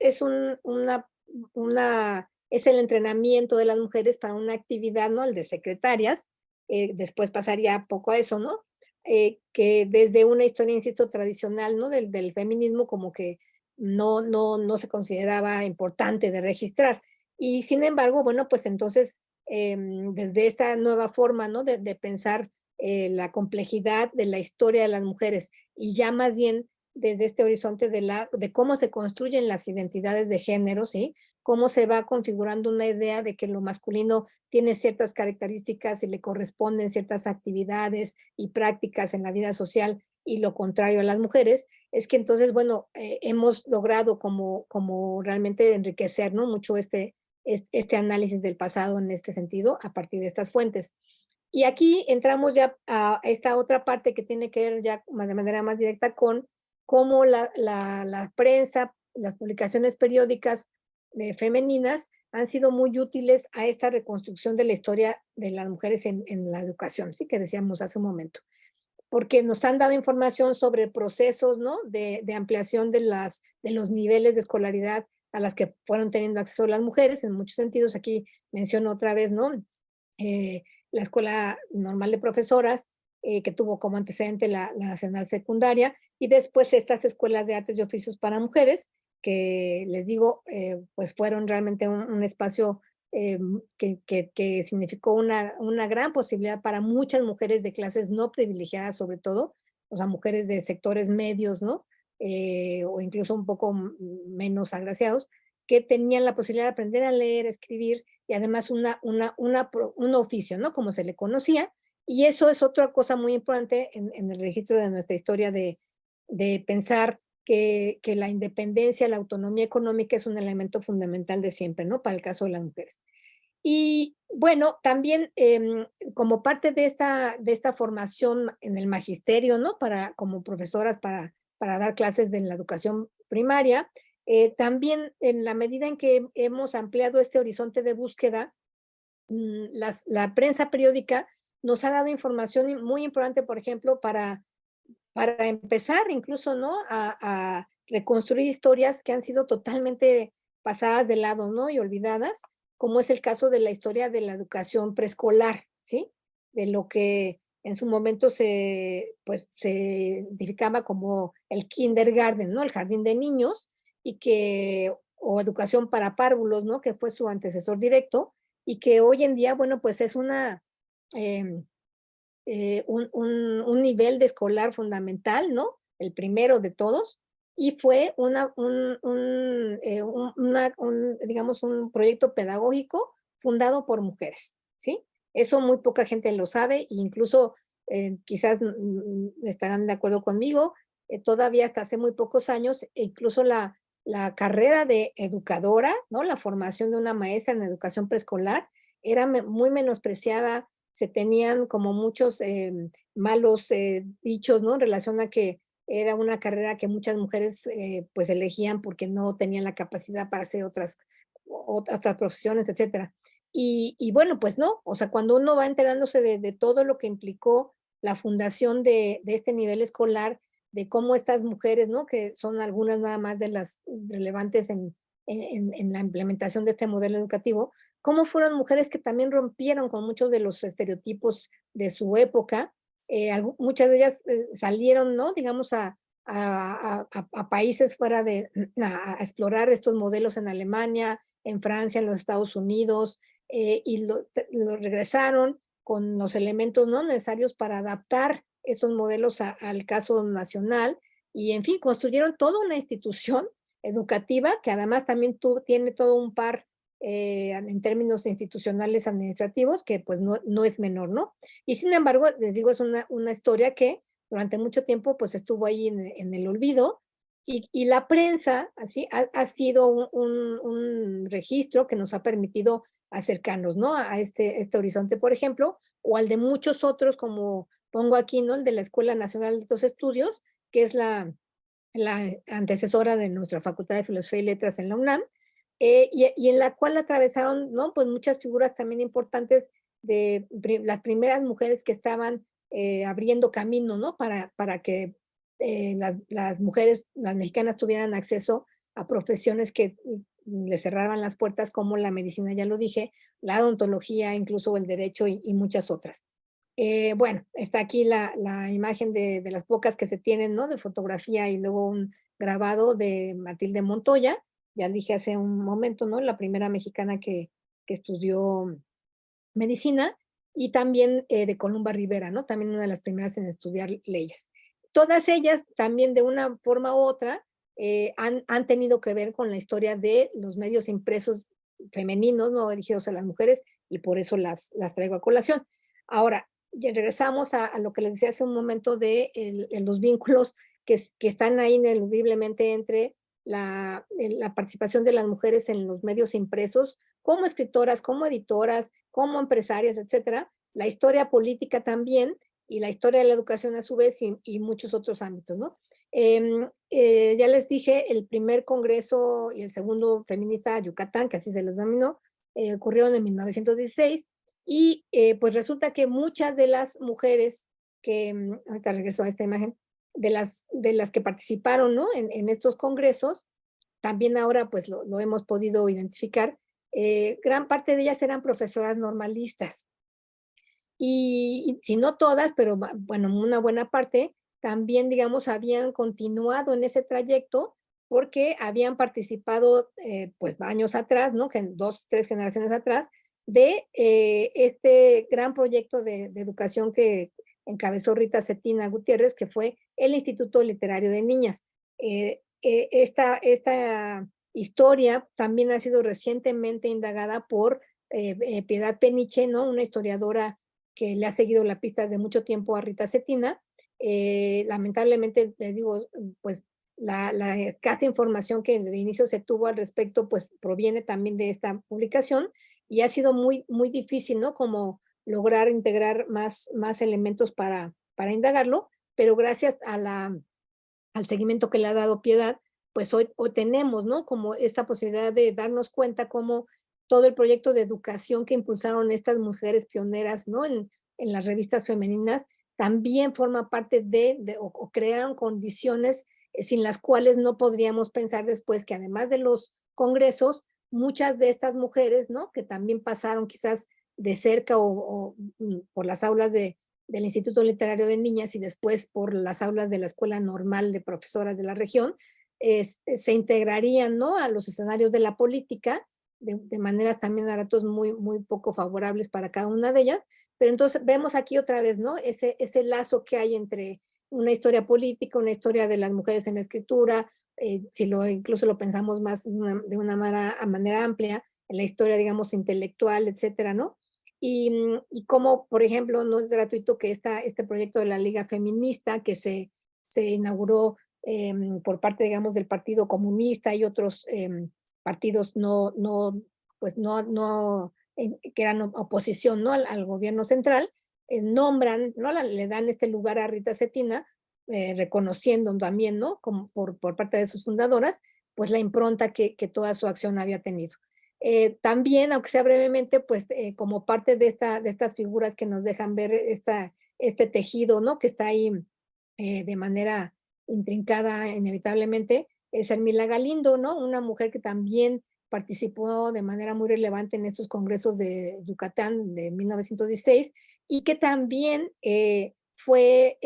el entrenamiento de las mujeres para una actividad, ¿no? El de secretarias, después pasaría poco a eso, ¿no? Que desde una historia, insisto, tradicional, ¿no? Del feminismo como que no se consideraba importante de registrar. Y sin embargo, bueno, pues entonces, desde esta nueva forma, ¿no? De pensar la complejidad de la historia de las mujeres y ya más bien desde este horizonte de cómo se construyen las identidades de género, ¿sí? Cómo se va configurando una idea de que lo masculino tiene ciertas características y le corresponden ciertas actividades y prácticas en la vida social y lo contrario a las mujeres, es que entonces, bueno, hemos logrado como realmente enriquecer, ¿no? Mucho este análisis del pasado en este sentido a partir de estas fuentes. Y aquí entramos ya a esta otra parte que tiene que ver ya de manera más directa con cómo la prensa, las publicaciones periódicas femeninas han sido muy útiles a esta reconstrucción de la historia de las mujeres en la educación, sí, que decíamos hace un momento, porque nos han dado información sobre procesos, ¿no? De ampliación de los niveles de escolaridad a las que fueron teniendo acceso las mujeres, en muchos sentidos. Aquí menciono otra vez, ¿no? Eh, la Escuela Normal de Profesoras, que tuvo como antecedente la Nacional Secundaria, y después estas escuelas de artes y oficios para mujeres, que les digo, pues fueron realmente un espacio que significó una gran posibilidad para muchas mujeres de clases no privilegiadas, sobre todo, o sea, mujeres de sectores medios, ¿no? O incluso un poco menos agraciados, que tenían la posibilidad de aprender a leer, escribir y además un oficio, ¿no? Como se le conocía. Y eso es otra cosa muy importante en el registro de nuestra historia de pensar que la independencia, la autonomía económica es un elemento fundamental de siempre, ¿no? Para el caso de las mujeres. Y bueno, también como parte de esta formación en el magisterio, ¿no? Como profesoras para dar clases de la educación primaria, también en la medida en que hemos ampliado este horizonte de búsqueda, la prensa periódica nos ha dado información muy importante, por ejemplo, para empezar incluso, ¿no? A reconstruir historias que han sido totalmente pasadas de lado, ¿no? Y olvidadas, como es el caso de la historia de la educación preescolar, ¿sí? De lo que en su momento pues, se identificaba como el kindergarten, ¿no? El jardín de niños, o educación para párvulos, ¿no? Que fue su antecesor directo, y que hoy en día, bueno, pues es em, un nivel de escolar fundamental, ¿no? El primero de todos, y fue digamos, un proyecto pedagógico fundado por mujeres, ¿sí? Eso muy poca gente lo sabe, e incluso quizás estarán de acuerdo conmigo, todavía hasta hace muy pocos años, incluso la carrera de educadora, ¿no? La formación de una maestra en educación preescolar era muy menospreciada, se tenían como muchos malos dichos, ¿no? En relación a que era una carrera que muchas mujeres pues elegían porque no tenían la capacidad para hacer otras profesiones, etcétera. Y bueno, pues no, o sea, cuando uno va enterándose de todo lo que implicó la fundación de este nivel escolar, de cómo estas mujeres, ¿no? Que son algunas nada más de las relevantes en la implementación de este modelo educativo, cómo fueron mujeres que también rompieron con muchos de los estereotipos de su época. Muchas de ellas salieron, ¿no? Digamos, a países fuera a explorar estos modelos en Alemania, en Francia, en los Estados Unidos, y lo regresaron con los elementos no necesarios para adaptar esos modelos al caso nacional y, en fin, construyeron toda una institución educativa que además también tiene todo un par en términos institucionales administrativos, que pues no es menor, ¿no? Y sin embargo, les digo, es una historia que durante mucho tiempo pues estuvo ahí en el olvido y la prensa así ha sido un registro que nos ha permitido acercarnos, ¿no? A este horizonte, por ejemplo, o al de muchos otros, como pongo aquí, ¿no? El de la Escuela Nacional de Altos Estudios, que es la antecesora de nuestra Facultad de Filosofía y Letras en la UNAM, y en la cual atravesaron, ¿no? Pues muchas figuras también importantes de las primeras mujeres que estaban abriendo camino, ¿no? Para que las mujeres, las mexicanas tuvieran acceso a profesiones que les cerraban las puertas, como la medicina, ya lo dije, la odontología, incluso el derecho y muchas otras. Bueno, está aquí la imagen de las pocas que se tienen, ¿no? De fotografía y luego un grabado de Matilde Montoya, ya dije hace un momento, ¿no? La primera mexicana que estudió medicina, y también de Columba Rivera, ¿no? También una de las primeras en estudiar leyes. Todas ellas también de una forma u otra han tenido que ver con la historia de los medios impresos femeninos, no dirigidos a las mujeres, y por eso las traigo a colación. Ahora, ya regresamos a lo que les decía hace un momento de los vínculos que están ahí ineludiblemente entre la participación de las mujeres en los medios impresos, como escritoras, como editoras, como empresarias, etcétera, la historia política también, y la historia de la educación a su vez, y muchos otros ámbitos, ¿no? Ya les dije, el primer congreso y el segundo feminista Yucatán, que así se les denominó, ocurrieron en 1916, y pues resulta que muchas de las mujeres que, ahorita regreso a esta imagen, de las que participaron, ¿no? En estos congresos, también ahora pues lo hemos podido identificar, gran parte de ellas eran profesoras normalistas. Y si no todas, pero bueno, una buena parte, también, digamos, habían continuado en ese trayecto porque habían participado, pues años atrás, ¿no? Que en 2, 3 generaciones atrás, de este gran proyecto de educación que encabezó Rita Cetina Gutiérrez, que fue el Instituto Literario de Niñas. Esta historia también ha sido recientemente indagada por Piedad Peniche, ¿no? Una historiadora que le ha seguido la pista de mucho tiempo a Rita Cetina. Lamentablemente, les digo, pues la escasa información que de inicio se tuvo al respecto, pues proviene también de esta publicación, y ha sido muy, muy difícil, ¿no? Como lograr integrar más elementos para indagarlo, pero gracias al seguimiento que le ha dado Piedad, pues hoy tenemos, ¿no? Como esta posibilidad de darnos cuenta cómo todo el proyecto de educación que impulsaron estas mujeres pioneras, ¿no? En las revistas femeninas, también forma parte o crearon condiciones sin las cuales no podríamos pensar después que además de los congresos, muchas de estas mujeres, ¿no? Que también pasaron quizás de cerca por las aulas del Instituto Literario de Niñas y después por las aulas de la Escuela Normal de Profesoras de la región, se integrarían, ¿no? A los escenarios de la política de maneras también a ratos muy, muy poco favorables para cada una de ellas, pero entonces vemos aquí otra vez, ¿no? Ese lazo que hay entre una historia política, una historia de las mujeres en la escritura, incluso lo pensamos más de una manera amplia, en la historia, digamos, intelectual, etcétera, ¿no? Y como, por ejemplo, no es gratuito que este proyecto de la Liga Feminista que se inauguró por parte, digamos, del Partido Comunista y otros partidos pues que eran oposición, ¿no? Al gobierno central, nombran, ¿no? Le dan este lugar a Rita Cetina, reconociendo también, ¿no? Como por parte de sus fundadoras, pues la impronta que toda su acción había tenido. También, aunque sea brevemente, pues como parte de estas figuras que nos dejan ver este tejido, ¿no? Que está ahí de manera intrincada inevitablemente, es Hermila Galindo, ¿no? Una mujer que también participó de manera muy relevante en estos congresos de Yucatán de 1916 y que también fue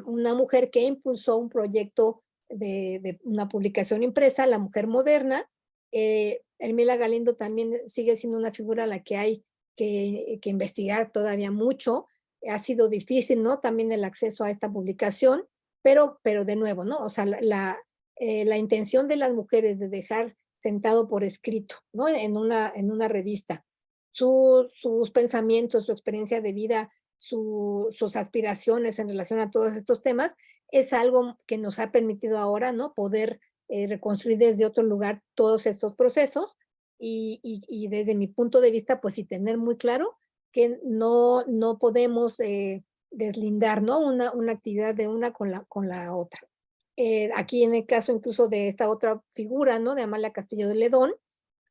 una mujer que impulsó un proyecto de una publicación impresa, La Mujer Moderna. Hermila Galindo también sigue siendo una figura a la que hay que investigar todavía mucho. Ha sido difícil, ¿no? También el acceso a esta publicación, pero de nuevo, ¿no? O sea, la intención de las mujeres de dejar sentado por escrito, ¿no? En una revista, sus pensamientos, su experiencia de vida, sus aspiraciones en relación a todos estos temas, es algo que nos ha permitido ahora, ¿no? Poder reconstruir desde otro lugar todos estos procesos y desde mi punto de vista, pues sí tener muy claro que no podemos deslindar, ¿no? Una actividad de una con la otra. Aquí en el caso incluso de esta otra figura, ¿no? De Amalia Castillo de Ledón,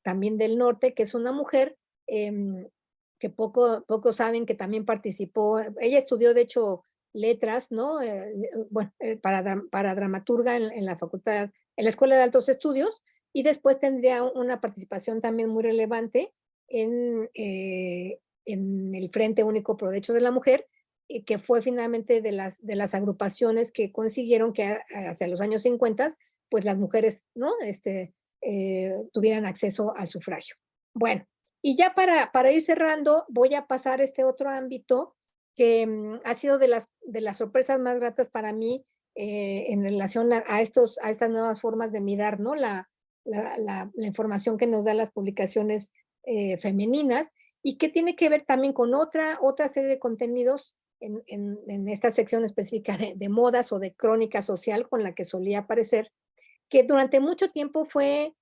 también del norte, que es una mujer que poco saben que también participó, ella estudió de hecho letras, ¿no? Bueno, para dramaturga en la facultad, en la Escuela de Altos Estudios, y después tendría una participación también muy relevante en el Frente Único Pro Derecho de la Mujer, que fue finalmente de las agrupaciones que consiguieron que hacia los años 50, pues las mujeres, ¿no? Tuvieran acceso al sufragio. Bueno, y ya para ir cerrando, voy a pasar este otro ámbito que ha sido de las sorpresas más gratas para mí en relación a estas nuevas formas de mirar, ¿no? La información que nos dan las publicaciones femeninas y que tiene que ver también con otra serie de contenidos en esta sección específica de modas o de crónica social con la que solía aparecer, que durante mucho tiempo fue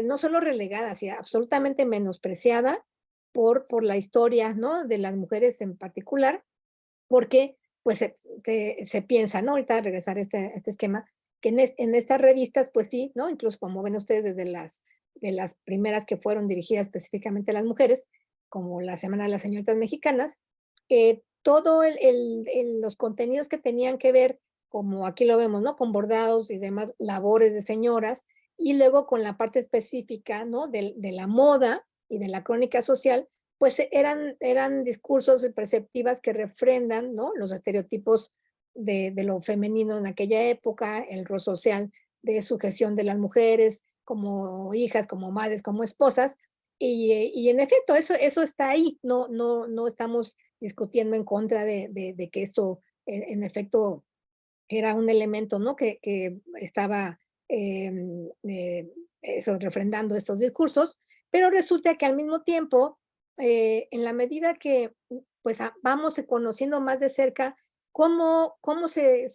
no solo relegada, sino absolutamente menospreciada por la historia, ¿no? De las mujeres en particular, porque pues se piensa, ¿no? Ahorita regresar a este esquema, que en estas revistas, pues sí, ¿no? Incluso como ven ustedes de las primeras que fueron dirigidas específicamente a las mujeres, como la Semana de las Señoritas Mexicanas, todo los contenidos que tenían que ver, como aquí lo vemos, ¿no? Con bordados y demás labores de señoras, y luego con la parte específica, ¿no? De la moda y de la crónica social, pues eran discursos y perceptivas que refrendan, ¿no? Los estereotipos de lo femenino en aquella época, el rol social de sujeción de las mujeres como hijas, como madres, como esposas, y en efecto, eso está ahí, no estamos discutiendo en contra de que esto, en efecto, era un elemento, ¿no? Que estaba eso, refrendando estos discursos, pero resulta que al mismo tiempo, en la medida que pues vamos conociendo más de cerca cómo se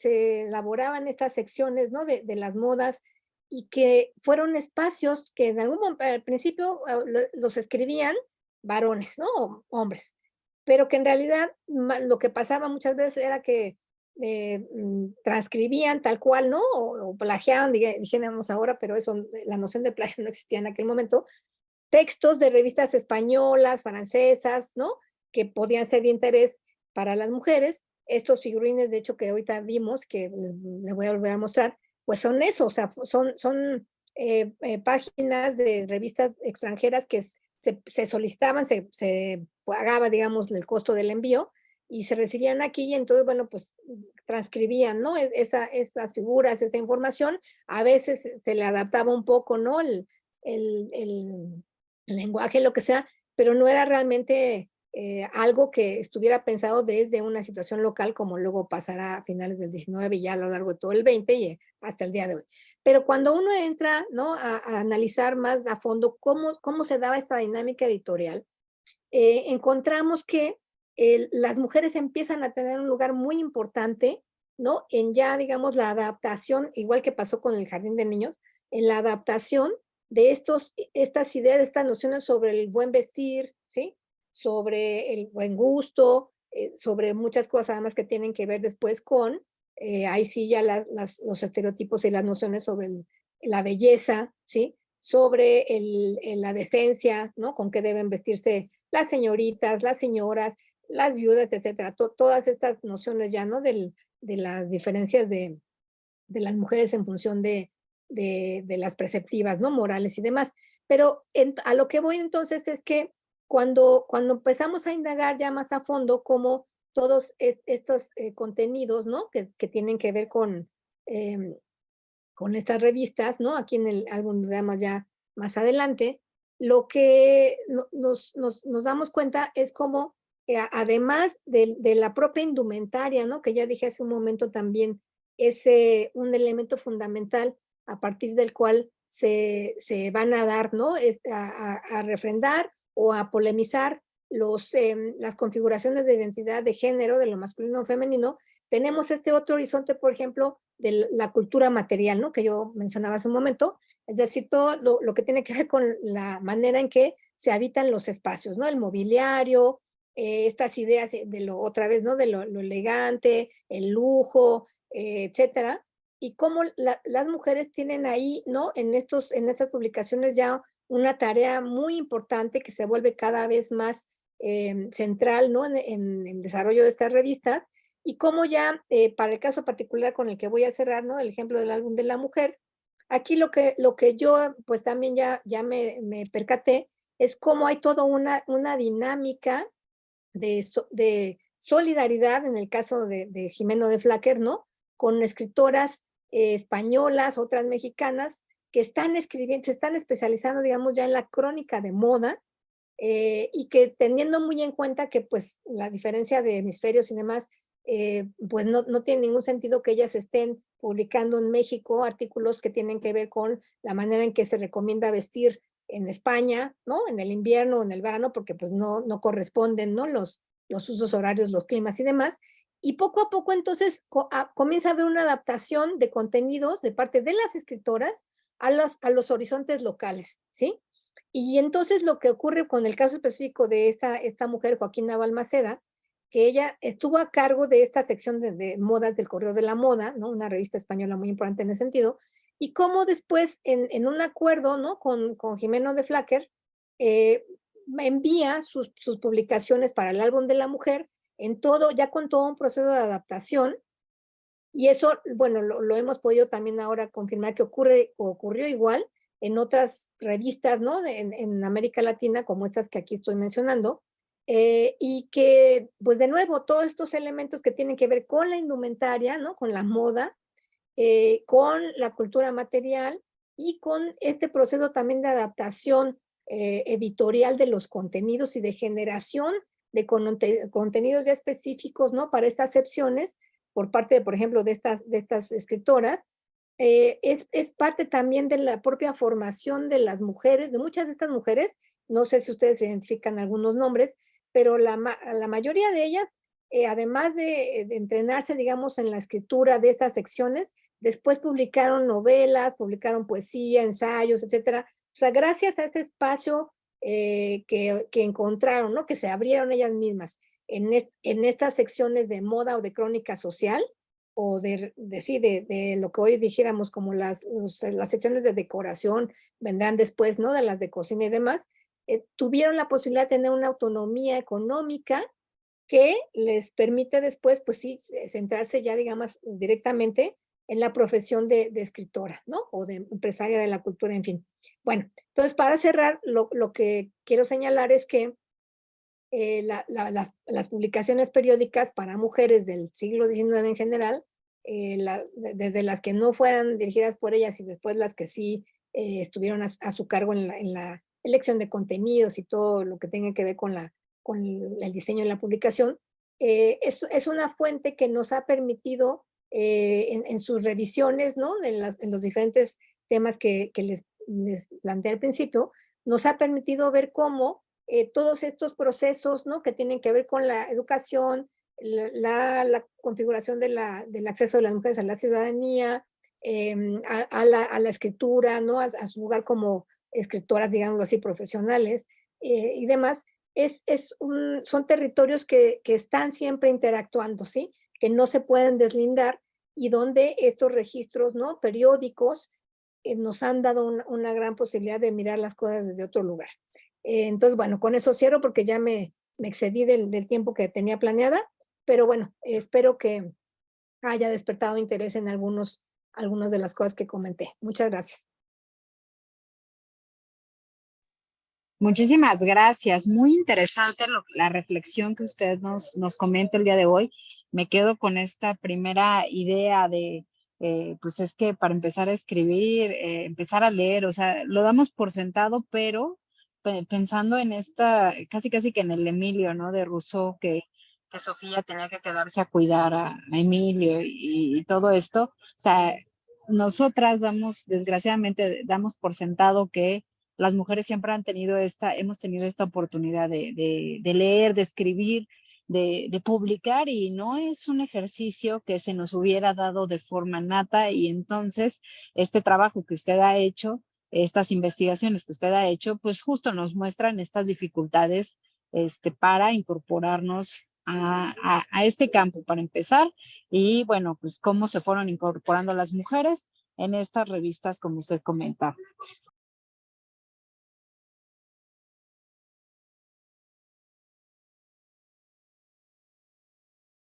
elaboraban estas secciones, ¿no? De las modas y que fueron espacios que en algún momento, al principio los escribían varones, ¿no? O hombres, pero que en realidad lo que pasaba muchas veces era que transcribían tal cual, ¿no? O plagiaban, dijéramos ahora, pero eso, la noción de plagio no existía en aquel momento, textos de revistas españolas, francesas, ¿no? Que podían ser de interés para las mujeres. Estos figurines, de hecho, que ahorita vimos, que les voy a volver a mostrar, pues son eso, o sea, son páginas de revistas extranjeras que se solicitaban, se pagaba, digamos, el costo del envío y se recibían aquí y entonces, bueno, pues transcribían, ¿no? Esas figuras, esa información, a veces se le adaptaba un poco, ¿no? El lenguaje, lo que sea, pero no era realmente algo que estuviera pensado desde una situación local, como luego pasará a finales del 19 y ya a lo largo de todo el 20 y hasta el día de hoy. Pero cuando uno entra, ¿no? A analizar más a fondo cómo se daba esta dinámica editorial, encontramos que las mujeres empiezan a tener un lugar muy importante, ¿no? En ya, digamos, la adaptación, igual que pasó con el Jardín de Niños, en la adaptación de estas ideas, estas nociones sobre el buen vestir, ¿sí? Sobre el buen gusto, sobre muchas cosas además que tienen que ver después con, ahí sí ya los estereotipos y las nociones sobre la belleza, ¿sí? Sobre la decencia, ¿no? Con qué deben vestirse las señoritas, las señoras, las viudas, etcétera. Todas estas nociones ya, ¿no? De las diferencias de las mujeres en función de las perceptivas, ¿no? Morales y demás. Pero a lo que voy entonces es que cuando empezamos a indagar ya más a fondo cómo todos estos contenidos, ¿no? Que tienen que ver eh, con estas revistas, ¿no? Aquí en el álbum de damas ya más adelante, lo que nos damos cuenta es como, además de la propia indumentaria, ¿no? Que ya dije hace un momento también, es un elemento fundamental a partir del cual se van a dar, ¿no? A refrendar o a polemizar las configuraciones de identidad de género, de lo masculino o femenino. Tenemos este otro horizonte, por ejemplo, de la cultura material, ¿no? Que yo mencionaba hace un momento, es decir, todo lo que tiene que ver con la manera en que se habitan los espacios, ¿no? El mobiliario, estas ideas de otra vez, ¿no? De lo elegante, el lujo, etcétera, y cómo las mujeres tienen ahí, ¿no? En estas publicaciones ya una tarea muy importante que se vuelve cada vez más central, ¿no? En el desarrollo de estas revistas, y cómo ya, para el caso particular con el que voy a cerrar, ¿no? El ejemplo del álbum de la mujer, aquí lo que yo pues también ya me percaté es cómo hay toda una dinámica de solidaridad, en el caso de Jimeno de Flaquer, ¿no? Con escritoras españolas, otras mexicanas, que están escribiendo, se están especializando, digamos, ya en la crónica de moda, y que teniendo muy en cuenta que pues la diferencia de hemisferios y demás, pues no tiene ningún sentido que ellas estén publicando en México artículos que tienen que ver con la manera en que se recomienda vestir en España, ¿no? En el invierno o en el verano, porque pues no corresponden, ¿no? Los usos horarios, los climas y demás. Y poco a poco entonces comienza a haber una adaptación de contenidos de parte de las escritoras a los horizontes locales, ¿sí? Y entonces lo que ocurre con el caso específico de esta mujer, Joaquina Balmaceda, que ella estuvo a cargo de esta sección de modas del Correo de la Moda, ¿no? Una revista española muy importante en ese sentido, y cómo después, en un acuerdo, ¿no? Con Jimeno de Flacker, envía sus publicaciones para el álbum de la mujer, ya con todo un proceso de adaptación, y eso, bueno, lo hemos podido también ahora confirmar que ocurrió igual en otras revistas, ¿no? En América Latina, como estas que aquí estoy mencionando, y que, pues de nuevo, todos estos elementos que tienen que ver con la indumentaria, ¿no? Con la moda, con la cultura material y con este proceso también de adaptación editorial de los contenidos y de generación de contenidos ya específicos, ¿no? Para estas secciones, por parte, por ejemplo, de estas escritoras, es parte también de la propia formación de las mujeres, de muchas de estas mujeres, no sé si ustedes identifican algunos nombres, pero la mayoría de ellas, además de entrenarse, digamos, en la escritura de estas secciones, después publicaron novelas, publicaron poesía, ensayos, etcétera. O sea, gracias a este espacio que encontraron, ¿no? Que se abrieron ellas mismas en estas secciones de moda o de crónica social, o de lo que hoy dijéramos como las secciones de decoración, vendrán después, ¿no? De las de cocina y demás, tuvieron la posibilidad de tener una autonomía económica que les permite después, pues sí, centrarse ya, digamos, directamente en la profesión de escritora, ¿no? O de empresaria de la cultura, en fin. Bueno, entonces para cerrar, lo que quiero señalar es que las publicaciones periódicas para mujeres del siglo XIX en general, desde las que no fueran dirigidas por ellas y después las que sí estuvieron a su cargo en la elección de contenidos y todo lo que tenga que ver con el diseño de la publicación, es una fuente que nos ha permitido en sus revisiones, ¿no? En los diferentes temas que les planteé al principio, nos ha permitido ver cómo todos estos procesos, ¿no? Que tienen que ver con la educación, la configuración del acceso de las mujeres a la ciudadanía, a la escritura, ¿no? A su lugar como escritoras, digámoslo así, profesionales y demás, son territorios que están siempre interactuando, ¿sí? Que no se pueden deslindar y donde estos registros, ¿no? Periódicos nos han dado una gran posibilidad de mirar las cosas desde otro lugar. Entonces, bueno, con eso cierro porque ya me excedí del tiempo que tenía planeada, pero bueno, espero que haya despertado interés en algunas de las cosas que comenté. Muchas gracias. Muchísimas gracias. Muy interesante la reflexión que usted nos comenta el día de hoy. Me quedo con esta primera idea de, pues es que para empezar a escribir, empezar a leer, o sea, lo damos por sentado, pero pensando en esta, casi que en el Emilio, ¿no? De Rousseau, que Sofía tenía que quedarse a cuidar a Emilio y todo esto. O sea, nosotras desgraciadamente, damos por sentado que las mujeres siempre hemos tenido esta oportunidad de leer, de escribir, de publicar, y no es un ejercicio que se nos hubiera dado de forma nata. Y entonces este trabajo que usted ha hecho, estas investigaciones que usted ha hecho, pues justo nos muestran estas dificultades para incorporarnos a este campo, para empezar, y bueno, pues cómo se fueron incorporando las mujeres en estas revistas, como usted comenta.